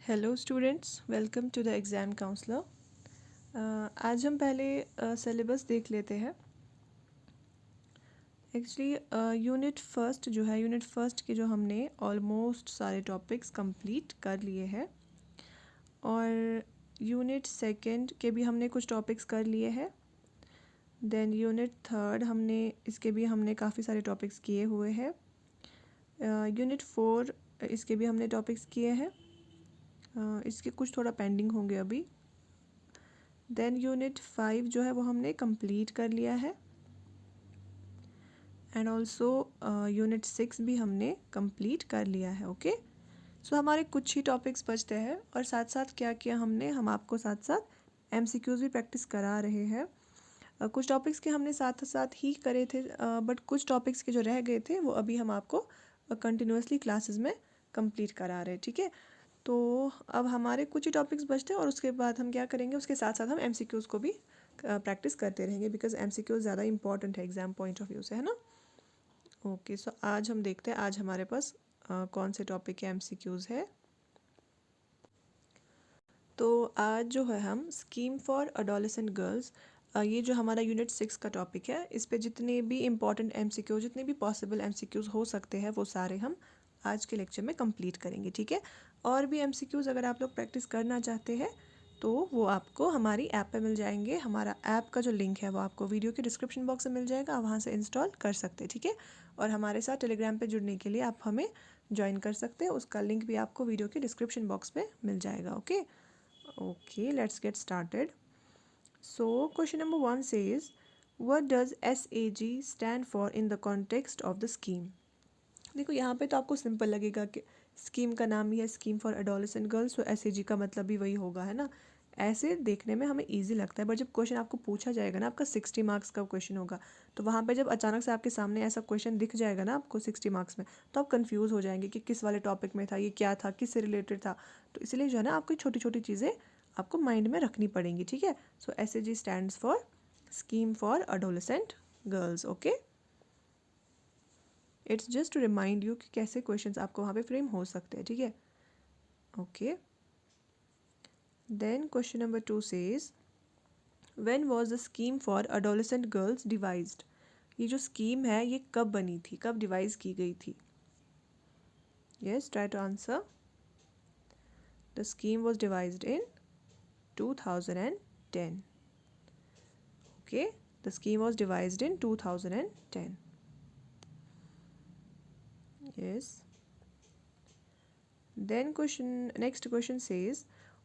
Hello students, welcome to the exam counsellor. आज हम पहले सिलेबस देख लेते हैं। एक्चुअली यूनिट फर्स्ट के जो हमने ऑलमोस्ट सारे टॉपिक्स कंप्लीट कर लिए हैं और यूनिट सेकंड के भी हमने कुछ टॉपिक्स कर लिए हैं। देन यूनिट थर्ड इसके भी हमने काफ़ी सारे टॉपिक्स किए हुए हैं। यूनिट फोर इसके भी हमने टॉपिक्स किए हैं। इसके कुछ थोड़ा पेंडिंग होंगे अभी। देन यूनिट 5 जो है वो हमने कंप्लीट कर लिया है एंड ऑल्सो यूनिट 6 भी हमने कंप्लीट कर लिया है। ओके, सो हमारे कुछ ही टॉपिक्स बचते हैं और साथ साथ क्या किया हम आपको साथ साथ एमसीक्यूज़ भी प्रैक्टिस करा रहे हैं। कुछ टॉपिक्स के हमने साथ साथ ही करे थे, बट कुछ टॉपिक्स के जो रह गए थे वो अभी हम आपको कंटिन्यूसली क्लासेस में कंप्लीट करा रहे हैं। ठीक है, तो अब हमारे कुछ ही टॉपिक्स बचते हैं और उसके बाद हम क्या करेंगे, उसके साथ साथ हम एमसीक्यूज़ को भी प्रैक्टिस करते रहेंगे बिकॉज एमसीक्यूज़ ज़्यादा इंपॉर्टेंट है एग्जाम पॉइंट ऑफ व्यू से, है ना। ओके, सो आज हम देखते हैं आज हमारे पास कौन से टॉपिक के एमसीक्यूज़ है। तो आज जो है हम स्कीम फॉर अडोलेसेंट गर्ल्स, ये जो हमारा यूनिट 6 का टॉपिक है, इस पे जितने भी इम्पॉर्टेंट एमसीक्यू, जितने भी पॉसिबल एमसीक्यूज़ हो सकते हैं वो सारे हम आज के लेक्चर में कंप्लीट करेंगे। ठीक है, और भी एमसीक्यूज़ अगर आप लोग प्रैक्टिस करना चाहते हैं तो वो आपको हमारी ऐप पे मिल जाएंगे। हमारा ऐप का जो लिंक है वो आपको वीडियो के डिस्क्रिप्शन बॉक्स में मिल जाएगा, आप वहाँ से इंस्टॉल कर सकते हैं। ठीक है, और हमारे साथ टेलीग्राम पे जुड़ने के लिए आप हमें ज्वाइन कर सकते हैं, उसका लिंक भी आपको वीडियो के डिस्क्रिप्शन बॉक्स में मिल जाएगा। Okay, let's get started. So, question number 1 says, what does SAG stand for in the context of the scheme? देखो यहाँ पे तो आपको सिंपल लगेगा कि स्कीम का नाम ही है स्कीम फॉर एडोलेसेंट गर्ल्स, तो SAG का मतलब भी वही होगा, है ना। ऐसे देखने में हमें इजी लगता है, बट जब क्वेश्चन आपको पूछा जाएगा ना, आपका 60 मार्क्स का क्वेश्चन होगा, तो वहाँ पे जब अचानक से आपके सामने ऐसा क्वेश्चन दिख जाएगा ना आपको 60 मार्क्स में, तो आप कंफ्यूज हो जाएंगे कि किस वाले टॉपिक में था, ये क्या था, किससे रिलेटेड था। तो इसलिए जो है ना, आपको छोटी छोटी चीज़ें आपको माइंड में रखनी पड़ेंगी। ठीक है, so SAG stands for scheme for adolescent girls. Okay, it's just to remind you कि कैसे क्वेश्चंस आपको वहाँ पे फ्रेम हो सकते हैं। ठीक है, okay. Then question number 2 says, when was the scheme for adolescent girls devised? ये जो स्कीम है ये कब बनी थी, कब डिवाइस की गई थी? Yes, try to answer. The scheme was devised in 2010. Okay, the scheme was devised in 2010. Yes. Then next question says,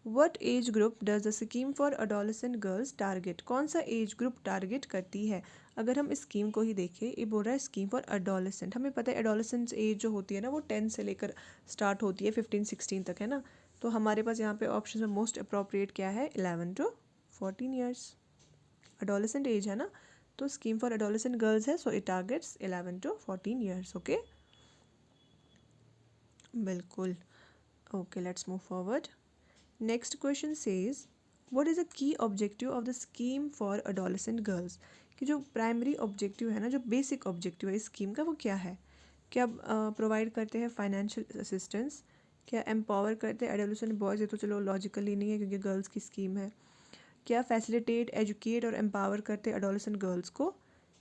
what age group does the scheme for adolescent girls target? कौन सा age group target करती है? अगर हम इस scheme को ही देखें, ये बोल रहा है स्कीम फॉर एडोलेसेंट। हमें पता है एडोलेसेंट एज जो होती है ना वो 10 से लेकर स्टार्ट होती है 15-16 तक, है ना। तो हमारे पास यहाँ पे ऑप्शन में मोस्ट अप्रोप्रिएट क्या है, 11 to 14 ईयर्स एडोलेसेंट एज है ना। तो स्कीम फॉर एडोलेसेंट गर्ल्स है, so it targets 11 to 14 years. Okay, बिल्कुल। Okay, let's move forward. Next question says, what is the key objective of the scheme for adolescent girls? कि जो primary objective है ना, जो बेसिक ऑब्जेक्टिव है इस scheme का, वो क्या है? क्या प्रोवाइड करते हैं फाइनेंशियल असिस्टेंस? क्या एम्पावर करते हैं एडोलेसेंट बॉयज़? ये तो चलो लॉजिकली नहीं है क्योंकि गर्ल्स की स्कीम है। क्या फैसिलिटेट, एजुकेट और एम्पावर करते हैं एडोलेसेंट गर्ल्स को?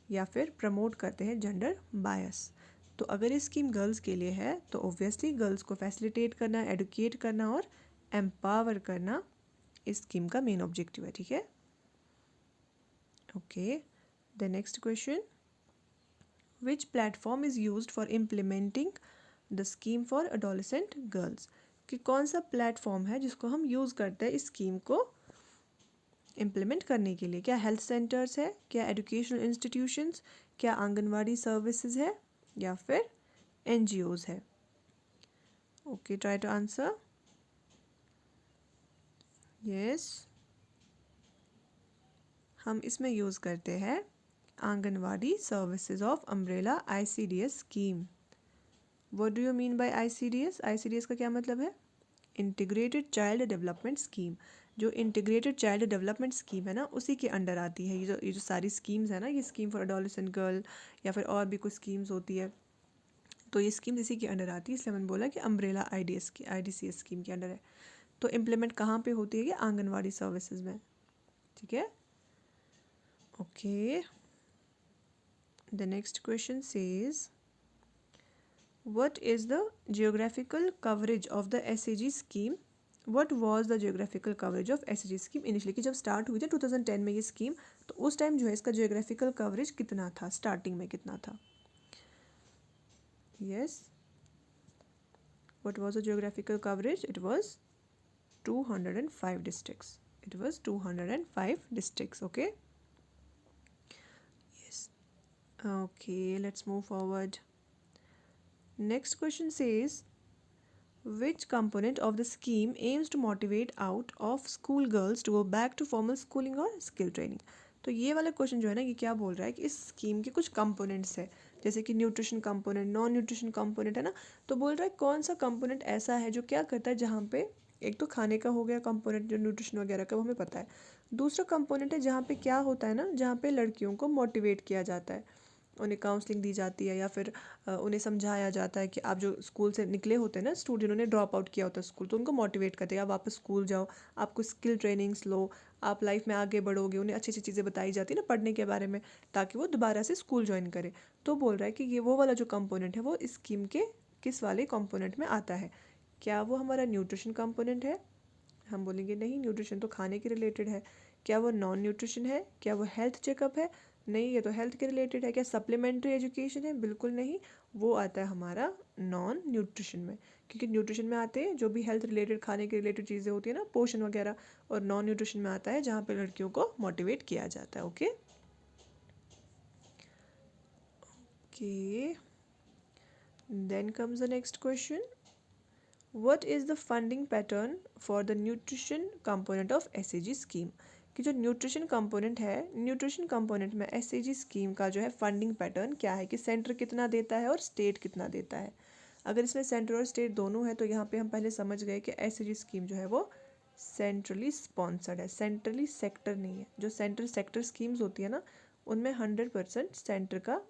या फिर प्रमोट करते हैं जेंडर बायस? तो अगर ये स्कीम गर्ल्स के लिए है तो ऑब्वियसली गर्ल्स को फैसिलिटेट करना, एडुकेट करना और एम्पावर करना इस स्कीम का मेन ऑब्जेक्टिव है। ठीक है, okay. The next question, which platform is used for implementing the scheme for adolescent girls? कि कौन सा प्लेटफॉर्म है जिसको हम यूज़ करते हैं इस स्कीम को इम्प्लीमेंट करने के लिए? क्या हेल्थ सेंटर्स है, क्या एजुकेशनल इंस्टीट्यूशंस, क्या आंगनवाड़ी सर्विसेज है, या फिर NGOs है? Okay, try to answer. Yes, हम इसमें यूज़ करते हैं anganwadi services of umbrella ICDS scheme. What do you mean by ICDS? ICDS का क्या मतलब है? Integrated child development scheme. जो इंटीग्रेटेड चाइल्ड डेवलपमेंट स्कीम है ना, उसी के अंडर आती है ये जो सारी स्कीम्स है ना, ये स्कीम फॉर एडोलेसेंट गर्ल या फिर और भी कुछ स्कीम्स होती है, तो ये स्कीम इसी के अंडर आती है, इसलिए मैंने बोला कि अम्ब्रेला IDCS स्कीम के अंडर है। तो इम्प्लीमेंट कहाँ पे होती है ये आंगनवाड़ी सर्विसेज में, ठीक है। Okay, the next question says what is the geographical coverage of the SAG scheme? What was the geographical coverage of SAG scheme initially? कि जब स्टार्ट हुई थी 2010 में ये स्कीम, तो उस टाइम जो है इसका जियोग्राफिकल कवरेज कितना था, स्टार्टिंग में कितना था? Yes, what was the geographical coverage? It was 205 districts. It was 205 districts. Okay. Yes. Okay, let's move forward. Next question says, which component of the scheme aims to motivate out of school girls to go back to formal schooling or skill training? तो ये वाला question जो है ना, ये क्या बोल रहा है कि इस स्कीम के कुछ कंपोनेंट्स है, जैसे कि nutrition component, non nutrition component है ना। तो बोल रहा है कौन सा कंपोनेंट ऐसा है जो क्या करता है, जहाँ पे एक तो खाने का हो गया कंपोनेंट जो न्यूट्रिशन वगैरह का, वो हमें पता है। दूसरा कंपोनेंट है जहाँ पे क्या होता है ना, जहाँ पे लड़कियों को मोटिवेट किया जाता है, उन्हें काउंसलिंग दी जाती है, या फिर उन्हें समझाया जाता है कि आप जो स्कूल से निकले होते हैं ना, स्टूडेंट जिन्होंने ड्रॉप आउट किया होता है स्कूल, तो उनको मोटिवेट करते हैं आप वापस स्कूल जाओ, आपको स्किल ट्रेनिंग्स लो, आप लाइफ में आगे बढ़ोगे। उन्हें अच्छी अच्छी चीज़ें बताई जाती है ना पढ़ने के बारे में, ताकि वो दोबारा से स्कूल ज्वाइन करें। तो बोल रहा है कि ये वो वाला जो कंपोनेंट है वो इस स्कीम के किस वाले कंपोनेंट में आता है? क्या वो हमारा न्यूट्रिशन कंपोनेंट है? हम बोलेंगे नहीं, न्यूट्रिशन तो खाने के रिलेटेड है। क्या वो नॉन न्यूट्रिशन है? क्या वो हेल्थ चेकअप है? नहीं, ये तो हेल्थ के रिलेटेड है। क्या सप्लीमेंट्री एजुकेशन है? बिल्कुल नहीं, वो आता है हमारा नॉन न्यूट्रिशन में। क्योंकि न्यूट्रिशन में आते हैं जो भी हेल्थ रिलेटेड, खाने के रिलेटेड चीज़ें होती है ना, पोषण वगैरह, और नॉन न्यूट्रिशन में आता है जहाँ पे लड़कियों को मोटिवेट किया जाता है। Okay okay, then comes the next question, what is the funding pattern for the nutrition component of SAG scheme? कि जो न्यूट्रिशन कंपोनेंट है, न्यूट्रिशन कंपोनेंट में SAG स्कीम का जो है फंडिंग पैटर्न क्या है, कि सेंटर कितना देता है और स्टेट कितना देता है। अगर इसमें सेंटर और स्टेट दोनों है, तो यहाँ पे हम पहले समझ गए कि SAG स्कीम जो है वो सेंट्रली स्पॉन्सर्ड है, सेंट्रली सेक्टर नहीं है। जो सेंट्रल सेक्टर स्कीम्स होती है ना, उनमें 100% सेंटर का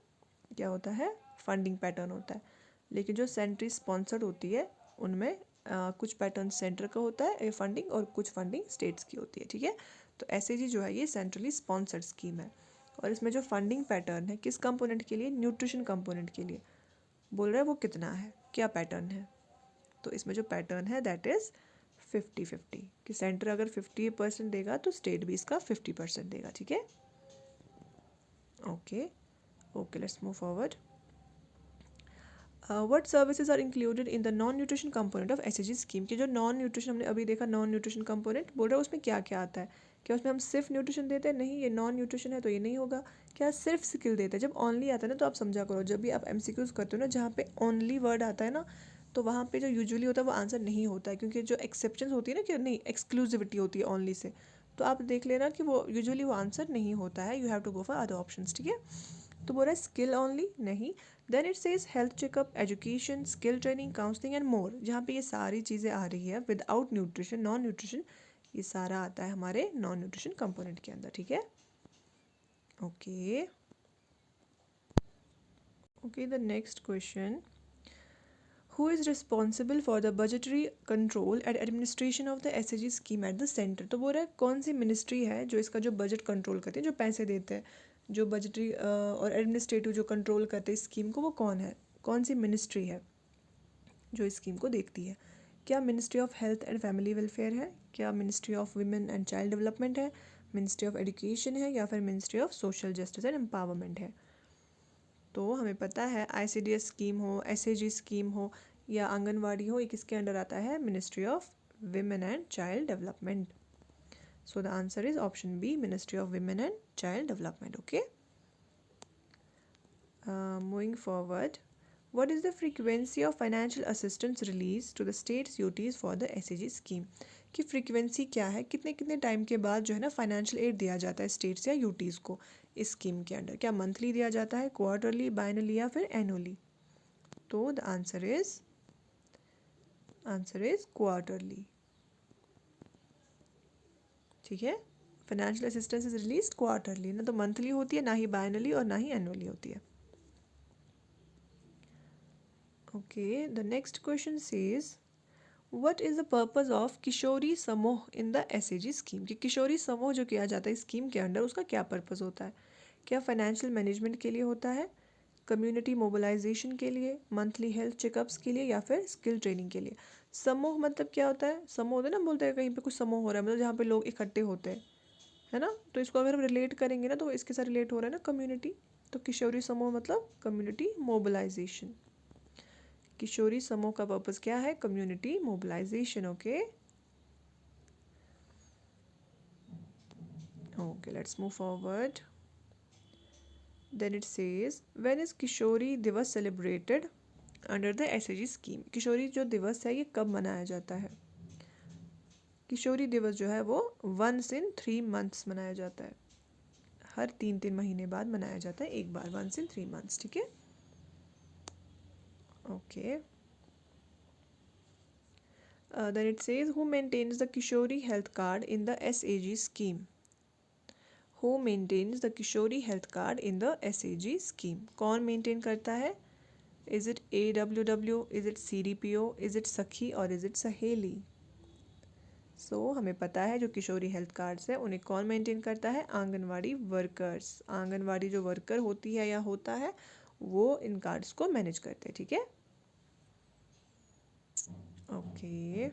क्या होता है, फंडिंग पैटर्न होता है। लेकिन जो सेंट्रली स्पॉन्सर्ड होती है उनमें कुछ पैटर्न सेंटर का होता है फंडिंग, और कुछ फंडिंग स्टेट्स की होती है, ठीक है। तो SAG जो है ये सेंट्रली स्पॉन्सर्ड स्कीम है, और इसमें जो फंडिंग पैटर्न है किस कंपोनेंट के लिए, न्यूट्रिशन कंपोनेंट के लिए, बोल रहा है वो कितना है, क्या पैटर्न है। तो इसमें जो पैटर्न है दैट इज़ 50-50, कि सेंटर अगर 50% देगा तो स्टेट भी इसका 50% देगा, ठीक है। Okay okay, let's move forward. What services are included in the non nutrition component of SAG scheme? की जो नॉन न्यूट्रिशन हमने अभी देखा, नॉन न्यूट्रिशन कंपोनेंट बोल रहा है उसमें क्या क्या आता है। क्या उसमें हम सिर्फ न्यूट्रिशन देते हैं? नहीं, ये नॉन न्यूट्रिशन है तो ये नहीं होगा। क्या सिर्फ स्किल देते हैं? जब ऑनली आता है ना, तो आप समझा करो, जब भी आप MCQs करते हो ना, जहाँ पे ऑनली वर्ड आता है ना, तो वहाँ पे जो यूजुअली होता है वो आंसर नहीं होता है, क्योंकि जो एक्सेप्शन होती है ना, कि नहीं एक्सक्लूसिविटी होती है ऑनली से, तो आप देख लेना कि वो यूजुअली वो आंसर नहीं होता है। You have to go for other options, ठीक है। तो बोल रहा है स्किल ऑनली, नहीं। Then it says health checkup, education, skill training, counselling and more, जहाँ पे ये सारी चीज़ें आ रही है विदाउट न्यूट्रिशन, नॉन न्यूट्रिशन, ये सारा आता है हमारे नॉन न्यूट्रिशन कंपोनेंट के अंदर, ठीक है। Okay okay, the next question, who is responsible for the budgetary control and administration of the SAG scheme at the centre? तो बोल रहा है कौन सी मिनिस्ट्री है जो इसका जो बजट कंट्रोल करती है, जो पैसे देते हैं, जो बजटरी और एडमिनिस्ट्रेटिव जो कंट्रोल करते हैं स्कीम को, वो कौन है, कौन सी मिनिस्ट्री है जो इस स्कीम को देखती है? क्या ministry of health and family welfare है? क्या ministry of women and child development है? मिनिस्ट्री ऑफ एजुकेशन है? या फिर ministry of social justice and empowerment है? तो हमें पता है ICDS स्कीम हो, SAG स्कीम हो, या आंगनवाड़ी हो, ये किसके अंडर आता है, ministry of women and child development. So the answer is option B, ministry of women and child development. Okay, moving forward, what is the frequency of financial assistance released to the states UTs for the SAG scheme? कि frequency क्या है, कितने कितने time के बाद जो है ना फाइनेंशियल एड दिया जाता है स्टेट्स या यूटीज़ को इस स्कीम के अंडर? क्या मंथली दिया जाता है, क्वार्टरली, बाइनली, या फिर एनुअली? तो द आंसर इज क्वार्टरली, ठीक है। Financial assistance is release quarterly, ना तो मंथली होती है, ना ही बाइनली, और ना ही एनुअली होती है। Okay, the next question says what is the purpose of Kishori Samuh in the SAG scheme, कि किशोरी समूह जो किया जाता है स्कीम के अंडर उसका क्या पर्पज़ होता है? क्या फाइनेंशियल मैनेजमेंट के लिए होता है, कम्युनिटी मोबिलाइजेशन के लिए, मंथली हेल्थ चेकअप्स के लिए, या फिर स्किल ट्रेनिंग के लिए? समूह मतलब क्या होता है? समूह होता है ना, बोलते हैं कहीं पे कुछ समूह हो रहा है मतलब जहाँ पे लोग इकट्ठे होते हैं, है ना? तो इसको अगर हम रिलेट करेंगे ना तो इसके साथ रिलेट हो रहा है ना कम्युनिटी। तो किशोरी समूह मतलब कम्युनिटी मोबिलाइजेशन। किशोरी समूह का पर्पस क्या है? Community mobilisation. Okay okay, let's move forward. Then it says, when is Kishori Diwas celebrated under the SAG scheme? किशोरी जो दिवस है ये कब मनाया जाता है? किशोरी दिवस जो है वो वंस इन 3 मंथ्स मनाया जाता है, हर 3-3 महीने बाद मनाया जाता है एक बार, वंस इन 3 मंथ्स. ठीक है, okay. Then it says, who maintains the Kishori health card in the SAG scheme? Who maintains the Kishori health card in the SAG scheme? कौन मेंटेन करता है? Is it AWW? Is it CDPO? Is it सखी और is it सहेली? हमें पता है जो किशोरी हेल्थ कार्ड्स है उन्हें कौन मेंटेन करता है? आंगनवाड़ी वर्कर्स. आंगनवाड़ी जो वर्कर होती है या होता है वो इन कार्ड्स को मैनेज करते हैं. ठीक है, okay.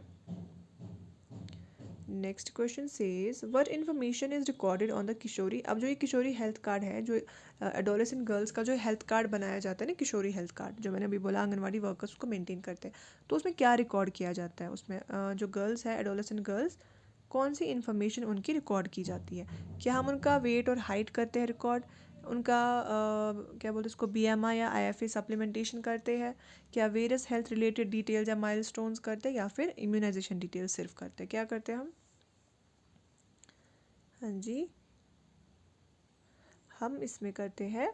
Next question says, what information is recorded on the Kishori? अब जो ये किशोरी हेल्थ कार्ड है, जो एडोलेसेंट गर्ल्स का जो हेल्थ कार्ड बनाया जाता है ना, किशोरी हेल्थ कार्ड जो मैंने अभी बोला आंगनवाड़ी वर्कर्स उसको मेंटेन करते हैं, तो उसमें क्या रिकॉर्ड किया जाता है? उसमें जो गर्ल्स है एडोलेसेंट गर्ल्स, कौन सी इन्फॉर्मेशन उनकी रिकॉर्ड की जाती है? क्या हम उनका वेट और हाइट करते हैं रिकॉर्ड? उनका क्या बोलते हैं उसको, BMI या IFA सप्लीमेंटेशन करते हैं? क्या वेरियस हेल्थ रिलेटेड डिटेल्स या माइलस्टोन्स करते हैं, या फिर इम्यूनाइजेशन डिटेल्स सिर्फ करते हैं? क्या करते हैं हम? हाँ जी, हम इसमें करते हैं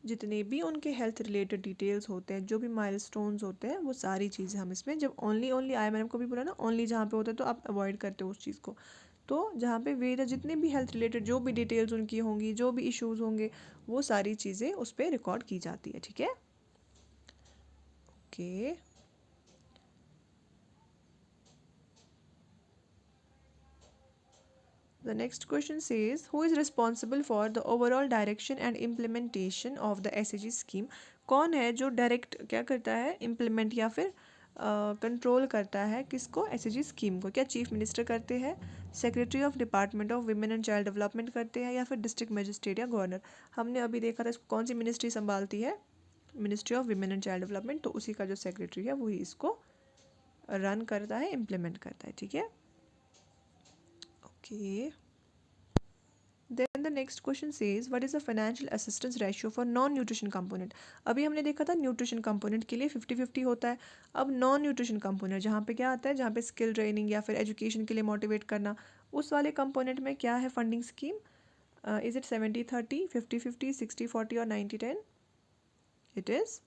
जितने भी उनके हेल्थ रिलेटेड डिटेल्स होते हैं, जो भी माइलस्टोन्स होते हैं, वो सारी चीज़ें हम इसमें, जब ओनली ओनली आया, मैंने आपको भी बोला ना ओनली जहाँ पे होता है तो आप अवॉइड करते हो उस चीज़ को. तो जहाँ पे वेरियस जितने भी हेल्थ रिलेटेड जो भी डिटेल्स उनकी होंगी, जो भी इश्यूज़ होंगे, वो सारी चीज़ें उस पर रिकॉर्ड की जाती है. ठीक है, okay. The next question says, who is responsible for the overall direction and implementation of the SAG scheme? कौन है जो डायरेक्ट क्या करता है, इम्प्लीमेंट या फिर कंट्रोल करता है किसको? SAG स्कीम को. क्या चीफ मिनिस्टर करते हैं, secretary of department of women and child development करते हैं, या फिर डिस्ट्रिक्ट मजिस्ट्रेट या गवर्नर? हमने अभी देखा था इसको कौन सी मिनिस्ट्री संभालती है? Ministry of women and child development. तो उसी का जो सेक्रेटरी है वही इसको रन करता है, इम्प्लीमेंट करता है. ठीक है, okay. Then the next question says, what is the financial assistance ratio for non-nutrition component? अभी हमने देखा था न्यूट्रिशन कंपोनेंट के लिए 50-50 होता है. अब नॉन न्यूट्रिशन कंपोनेंट जहाँ पे क्या आता है, जहाँ पे स्किल ट्रेनिंग या फिर एजुकेशन के लिए मोटिवेट करना, उस वाले कंपोनेंट में क्या है फंडिंग स्कीम? इज इट 70-30, 50-50, 60-40 और 90-10? It is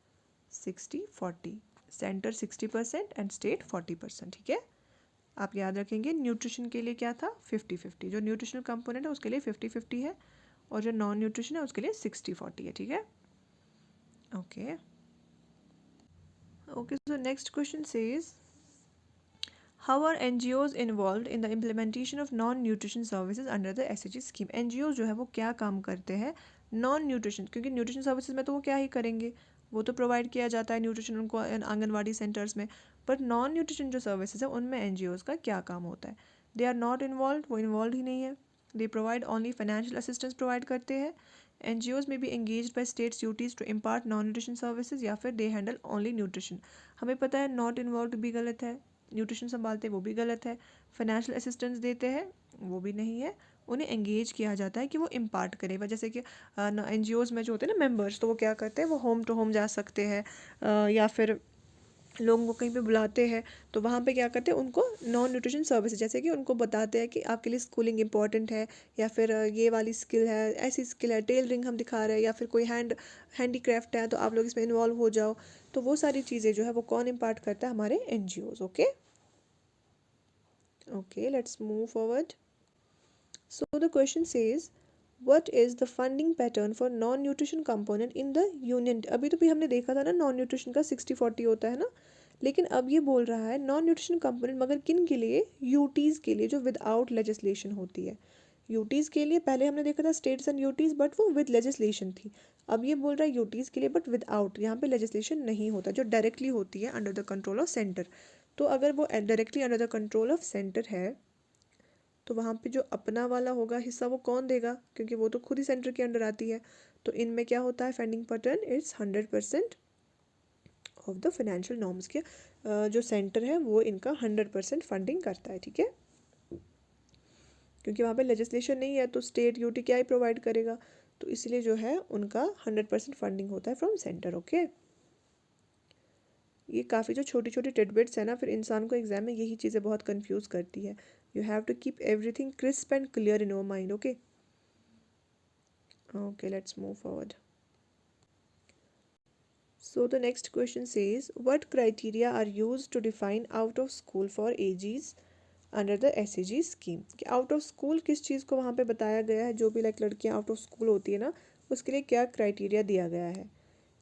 60-40. Centre 60% and state 40%. ठीक है, आप याद रखेंगे न्यूट्रिशन के लिए क्या था? 50-50. जो न्यूट्रिशनल कंपोनेंट है उसके लिए 50-50 है, और जो नॉन न्यूट्रिशन है उसके लिए 60-40 है. ठीक है, okay okay. So next question says, how are NGOs involve in the implementation of non nutrition services under the SAG scheme? NGOs जो है वो क्या काम करते हैं नॉन न्यूट्रिशन, क्योंकि न्यूट्रिशन सर्विसेज में तो वो क्या ही करेंगे, वो तो प्रोवाइड किया जाता है न्यूट्रिशन उनको आंगनवाड़ी सेंटर्स में. बट नॉन न्यूट्रिशन जो सर्विसेज है उनमें NGOs का क्या काम होता है? दे आर नॉट इन्वॉल्व, वो इन्वॉल्व ही नहीं है. They provide only financial assistance provide करते हैं. NGOs में be engage by states duties to impart non nutrition services, या फिर दे हैंडल ओनली न्यूट्रिशन. हमें पता है नॉट इन्वॉल्व भी गलत है, न्यूट्रिशन संभालते वो भी गलत है, फाइनेंशियल असिस्टेंस देते हैं वो भी नहीं है. उन्हें एंगेज किया जाता है कि वो इम्पार्ट करें. जैसे कि NGOs में जो होते हैं ना मेंबर्स, तो वो क्या करते हैं, वो होम टू होम जा सकते हैं, या फिर लोगों को कहीं पे बुलाते हैं, तो वहाँ पे क्या करते हैं, उनको नॉन न्यूट्रिशन सर्विसेज, जैसे कि उनको बताते हैं कि आपके लिए स्कूलिंग इंपॉर्टेंट है, या फिर ये वाली स्किल है, ऐसी स्किल है, टेलरिंग हम दिखा रहे हैं, या फिर कोई हैंडीक्राफ्ट है तो आप लोग इसमें इन्वॉल्व हो जाओ. तो वो सारी चीज़ें जो है वो कौन इम्पार्ट करता है? हमारे NGOs. Okay okay, let's move forward. So the question says, what is the funding pattern for non nutrition component in the union? अभी तो भी हमने देखा था ना नॉन न्यूट्रिशन का 60-40 होता है ना, लेकिन अब ये बोल रहा है नॉन न्यूट्रिशन कंपोनेंट, मगर किन के लिए? यूटीज़ के लिए, जो विदाउट लेजिस्लेशन होती है। यूटीज़ के लिए पहले हमने देखा था स्टेट्स एंड यूटीज़, बट वो विद लेजिस्लेशन थी। अब ये बोल रहा है यूटीज़ के लिए बट विदाउट, यहाँ पे लेजिस्लेशन नहीं होता, जो डायरेक्टली होती है under the control of centre. तो अगर वो directly under the control of centre है तो वहाँ पे जो अपना वाला होगा हिस्सा वो कौन देगा, क्योंकि वो तो खुद ही सेंटर के अंडर आती है। तो इनमें क्या होता है funding pattern, it's 100% of the financial norms के। जो सेंटर है वो इनका 100% फंडिंग करता है, ठीक है। क्योंकि वहाँ पे लेजिस्लेशन नहीं है तो स्टेट यूटी क्या ही प्रोवाइड करेगा, तो इसलिए जो है उनका 100% फंडिंग होता है फ्रॉम सेंटर। ओके, ये काफ़ी जो छोटी छोटी टिडबिट्स है ना, फिर इंसान को एग्जाम में यही चीज़ें बहुत कंफ्यूज करती है। You have to keep everything crisp and clear in your mind. Okay okay, let's move forward. So the next question says, what criteria are used to define out of school for AGs under the SAG scheme? कि out of school किस चीज़ को वहाँ पे बताया गया है, जो भी लाइक लड़कियाँ आउट ऑफ स्कूल होती है ना, उसके लिए क्या क्राइटेरिया दिया गया है?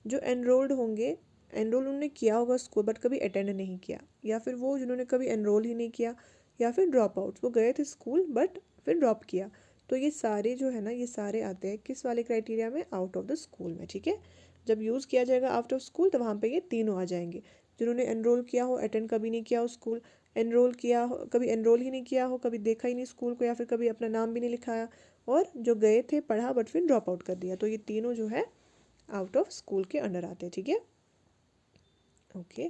जो एनरोल्ड होंगे, एनरोल उन्होंने किया होगा स्कूल बट कभी अटेंड नहीं किया, या फिर वो जिन्होंने कभी एनरोल ही नहीं किया, या फिर ड्रॉप आउट्स, वो गए थे स्कूल बट फिर ड्रॉप किया। तो ये सारे जो है ना, ये सारे आते हैं किस वाले क्राइटेरिया में? आउट ऑफ द स्कूल में, ठीक है। जब यूज़ किया जाएगा आउट ऑफ स्कूल तो वहाँ पे ये तीनों आ जाएंगे। जिन्होंने एनरोल किया हो, अटेंड कभी नहीं किया हो स्कूल, एनरोल किया हो, कभी एनरोल ही नहीं किया हो, कभी देखा ही नहीं स्कूल को, या फिर कभी अपना नाम भी नहीं लिखाया, और जो गए थे पढ़ा बट फिर ड्रॉप आउट कर दिया, तो ये तीनों जो है आउट ऑफ स्कूल के अंडर आते हैं, ठीक है। Okay,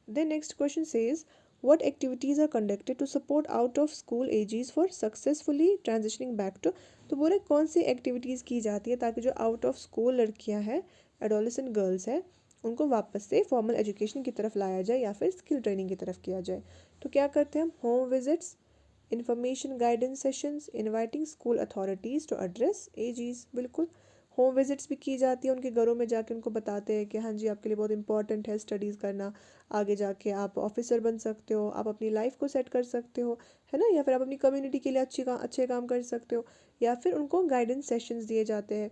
then next question says, what activities are conducted to support out of school ages for successfully transitioning back to? तो बोले कौन सी एक्टिविटीज़ की जाती है ताकि जो आउट ऑफ स्कूल लड़कियां हैं, एडोलेसेंट गर्ल्स हैं, उनको वापस से फॉर्मल एजुकेशन की तरफ लाया जाए या फिर स्किल ट्रेनिंग की तरफ किया जाए। तो क्या करते हैं हम? Home visits, information guidance sessions, inviting school authorities to address AGs. बिल्कुल, होम विजिट्स भी की जाती है, उनके घरों में जाके उनको बताते हैं कि हाँ जी आपके लिए बहुत इंपॉर्टेंट है स्टडीज़ करना, आगे जाके आप ऑफिसर बन सकते हो, आप अपनी लाइफ को सेट कर सकते हो, है ना, या फिर आप अपनी कम्युनिटी के लिए अच्छे काम कर सकते हो। या फिर उनको गाइडेंस सेशंस दिए जाते हैं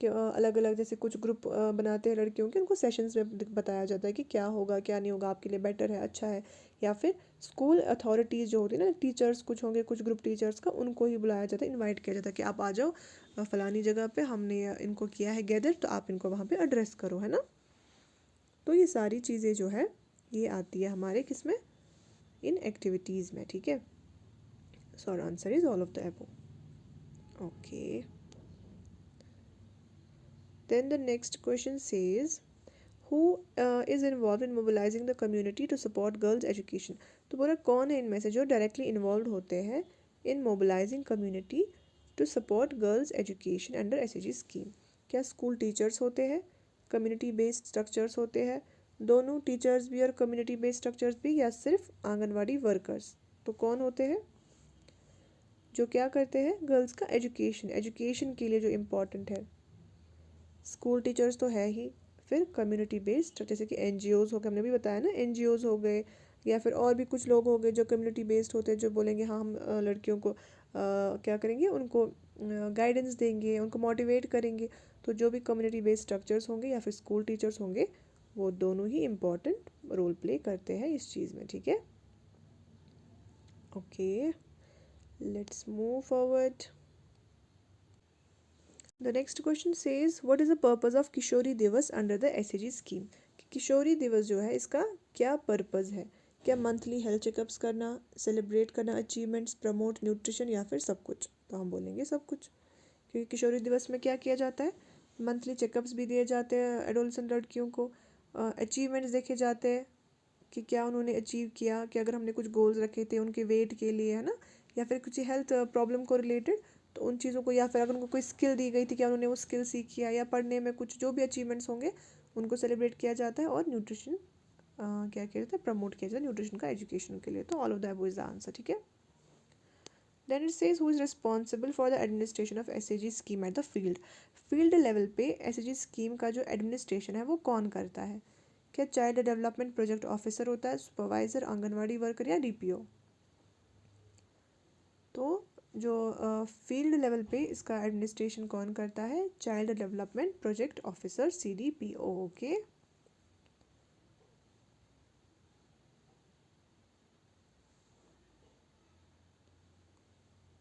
कि अलग अलग, जैसे कुछ ग्रुप बनाते हैं लड़कियों के, उनको सेशंस में बताया जाता है कि क्या होगा क्या नहीं होगा, आपके लिए बेटर है, अच्छा है। या फिर स्कूल अथॉरिटीज़ जो होती है ना, टीचर्स कुछ होंगे, कुछ ग्रुप टीचर्स का, उनको ही बुलाया जाता है, इनवाइट किया जाता है कि आप आ जाओ फलानी जगह पे, हमने इनको किया है गैदर, तो आप इनको वहाँ पे एड्रेस करो, है ना। तो ये सारी चीज़ें जो है ये आती है हमारे किस में? इन एक्टिविटीज़ में, ठीक है। So our answer is all of the above. Okay, then the next question says, who is involve in mobilising the community to support girls education? तो बोला कौन है इनमें से जो डायरेक्टली इन्वॉल्व होते हैं in mobilizing community to support girls education under SAG scheme? क्या स्कूल टीचर्स होते हैं, कम्युनिटी बेस्ड स्ट्रक्चर्स होते हैं, दोनों टीचर्स भी और कम्युनिटी बेस्ड स्ट्रक्चर्स भी, या सिर्फ आंगनवाड़ी वर्कर्स? तो कौन होते हैं जो क्या करते हैं? गर्ल्स का एजुकेशन, एजुकेशन के लिए जो इम्पोर्टेंट है। स्कूल टीचर्स तो है ही, फिर कम्युनिटी बेस्ड जैसे कि NGOs हो गए, हमने भी बताया ना, NGOs हो गए, या फिर और भी कुछ लोग हो गए जो कम्युनिटी बेस्ड होते हैं, जो बोलेंगे हाँ हम लड़कियों को क्या करेंगे, उनको गाइडेंस देंगे, उनको मोटिवेट करेंगे। तो जो भी कम्युनिटी बेस्ड स्ट्रक्चर्स होंगे या फिर स्कूल टीचर्स होंगे, वो दोनों ही इम्पॉर्टेंट रोल प्ले करते हैं इस चीज़ में, ठीक है। Okay, let's move forward. The next question says, what is the purpose of किशोरी दिवस अंडर द SAG स्कीम? किशोरी दिवस जो है इसका क्या पर्पज़ है? क्या मंथली हेल्थ चेकअप्स करना, सेलिब्रेट करना अचीवमेंट्स, प्रमोट न्यूट्रिशन, या फिर सब कुछ? तो हम बोलेंगे सब कुछ, क्योंकि किशोरी दिवस में क्या किया जाता है? मंथली चेकअप्स भी दिए जाते हैं एडोलसेंट लड़कियों को, अचीवमेंट्स देखे जाते हैं कि क्या उन्होंने अचीव किया, कि अगर हमने कुछ गोल्स रखे थे उनके वेट के लिए, है ना, या फिर कुछ हेल्थ प्रॉब्लम को रिलेटेड, तो उन चीज़ों को, या फिर अगर उनको कोई स्किल दी गई थी क्या उन्होंने वो स्किल सीखी है, या पढ़ने में कुछ जो भी अचीवमेंट्स होंगे उनको सेलिब्रेट किया जाता है। और न्यूट्रिशन क्या किया जाता है? प्रमोट किया जाता है न्यूट्रिशन का एजुकेशन के लिए। तो all of the above is the answer, ठीक है। Then it says, who is responsible for the administration of SAG scheme at the field? Field level पे SAG स्कीम का जो एडमिनिस्ट्रेशन है वो कौन करता है? क्या चाइल्ड डेवलपमेंट प्रोजेक्ट ऑफिसर होता है, सुपरवाइजर, आंगनवाड़ी वर्कर, या DPO? तो जो फील्ड लेवल पे इसका एडमिनिस्ट्रेशन कौन करता है? Child development project officer, CDPO। Okay,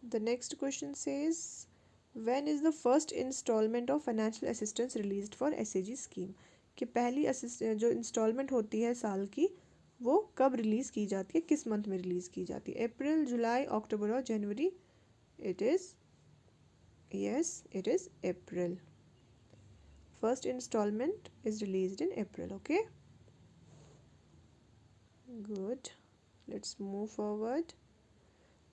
The next question says, when is the first installment of financial assistance released for SAG scheme? कि पहली जो इंस्टॉलमेंट होती है साल की, वो कब रिलीज़ की जाती है, किस मंथ में रिलीज़ की जाती है? अप्रैल, जुलाई, अक्टूबर और जनवरी? It is, yes, it is April. First installment is released in April. Okay, good. Let's move forward.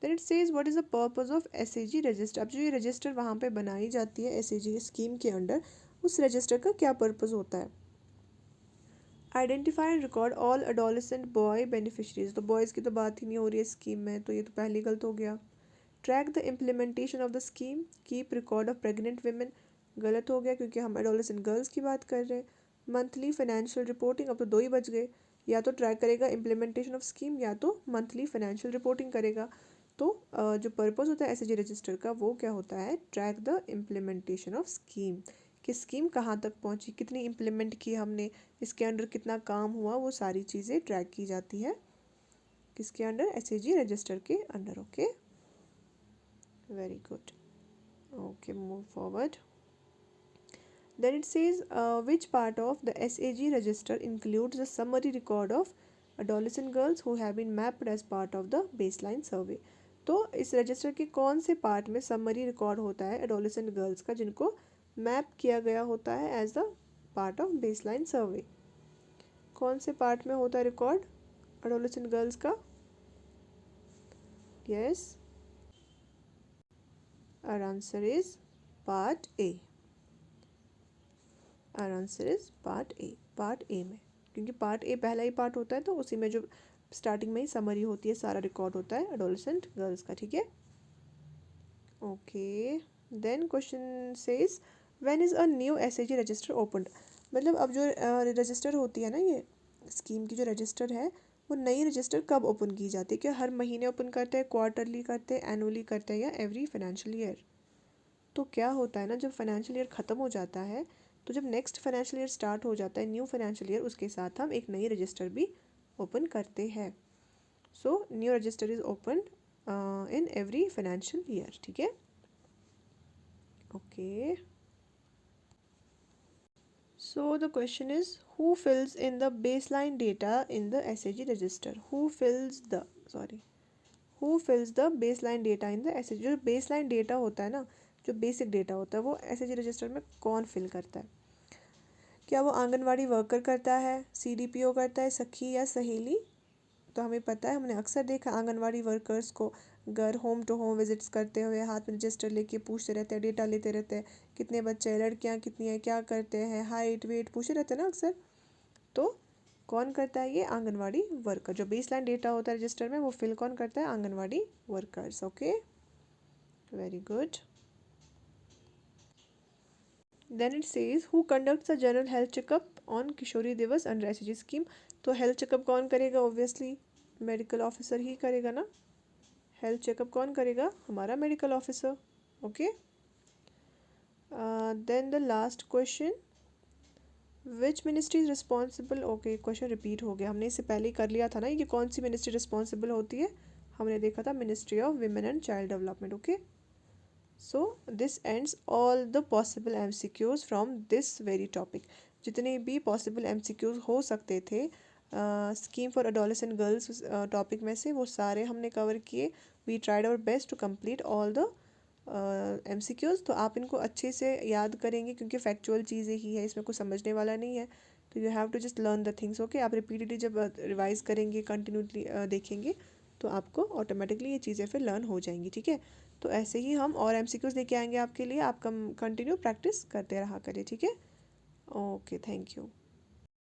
Then it says, what is the purpose of SAG register? अब जो ये रजिस्टर वहाँ पे बनाई जाती है SAG स्कीम के अंडर, उस रजिस्टर का क्या पर्पस होता है? Identify and record all adolescent boy beneficiaries, तो बॉयज़ की तो बात ही नहीं हो रही है स्कीम में, तो ये तो पहली गलत हो गया. Track the implementation of the scheme, keep record of pregnant women, गलत हो गया क्योंकि हम एडोलेसेंट गर्ल्स की बात कर रहे हैं. मंथली फाइनेंशियल रिपोर्टिंग, अब तो दो ही बच गए, या तो ट्रैक करेगा इम्प्लीमेंटेशन ऑफ स्कीम या तो मंथली फाइनेंशियल रिपोर्टिंग करेगा. तो जो पर्पस होता है SAG रजिस्टर का वो क्या होता है? Track the implementation of scheme, कि स्कीम कहाँ तक पहुँची, कितनी इम्प्लीमेंट की हमने, इसके अंडर कितना काम हुआ, वो सारी चीज़ें ट्रैक की जाती है किसके अंडर? SAG रजिस्टर के under. Okay, very good. Okay, move forward. Then it says, which part of the SAG register includes the summary record of adolescent girls who have been mapped as part of the baseline survey? तो इस register के कौन से part में summary record होता है adolescent girls का जिनको मैप किया गया होता है as the part of baseline survey? कौन से पार्ट में होता है रिकॉर्ड एडोलेसेंट गर्ल्स का? Yes, our answer is part A. our answer is part A. Part A में, क्योंकि पार्ट ए पहला ही पार्ट होता है तो उसी में जो स्टार्टिंग में ही समरी होती है, सारा रिकॉर्ड होता है एडोलेसेंट गर्ल्स का. ठीक है, okay. Then question says, when is a new SAG register opened? मतलब अब जो रजिस्टर होती है ना, ये स्कीम की जो रजिस्टर है, वो नई रजिस्टर कब ओपन की जाती है? क्या हर महीने ओपन करते हैं, क्वार्टरली करते हैं, एनुअली करते हैं, या एवरी फाइनेंशियल ईयर? तो क्या होता है ना, जब फाइनेंशियल ईयर ख़त्म हो जाता है तो जब नेक्स्ट फाइनेंशियल ईयर स्टार्ट हो जाता है, न्यू फाइनेंशियल ईयर, उसके साथ हम एक नई रजिस्टर भी ओपन करते हैं. So new register is open in every financial year. ठीक है, okay. So the question is, who fills in the baseline data in the SAG register? Who fills the baseline data in the SAG? जो baseline data होता है ना, जो basic data होता है, वो SAG रजिस्टर में कौन फिल करता है? क्या वो आंगनवाड़ी वर्कर करता है, CDPO करता है, सखी या सहेली? तो हमें पता है, हमने अक्सर देखा आंगनवाड़ी वर्कर्स को घर होम टू होम विजिट्स करते हुए हाथ में रजिस्टर लेके पूछते रहते हैं, डेटा लेते रहते हैं, कितने बच्चे हैं, लड़कियां कितनी हैं, क्या करते हैं, हाइट वेट पूछते रहते हैं ना अक्सर. तो कौन करता है? ये आंगनवाड़ी वर्कर. जो बेसलाइन डेटा होता है रजिस्टर में, वो फिल कौन करता है? Anganwadi workers. Okay, very good. Then it says, who conducts a general health checkup on किशोरी दिवस अंडर SAG स्कीम? तो हेल्थ चेकअप कौन करेगा? ऑब्वियसली मेडिकल ऑफिसर ही करेगा ना. हेल्थ चेकअप कौन करेगा? हमारा medical officer. Okay. Then the last question, which ministry is responsible? Okay, question repeat हो गया, हमने इससे पहले ही कर लिया था ना. ये कौन सी मिनिस्ट्री रिस्पॉन्सिबल होती है? हमने देखा था ministry of women and child development. Okay, so this ends all the possible MCQs from this very topic. जितने भी पॉसिबल MCQs हो सकते थे scheme for adolescent girls topic में से, वो सारे हमने कवर किए. We tried our best to complete all the MCQs. तो आप इनको अच्छे से याद करेंगे क्योंकि फैक्चुअल चीज़ें ही है, इसमें कुछ समझने वाला नहीं है. तो you have to just learn the things. Okay, आप रिपीटेडली जब रिवाइज करेंगे, कंटिन्यूसली देखेंगे, तो आपको ऑटोमेटिकली ये चीज़ें फिर लर्न हो जाएंगी. ठीक है, तो ऐसे ही हम और MCQs लेके आएंगे आपके लिए. आप कंटिन्यू प्रैक्टिस करते रहा करिए. ठीक है, ओके, थैंक यू.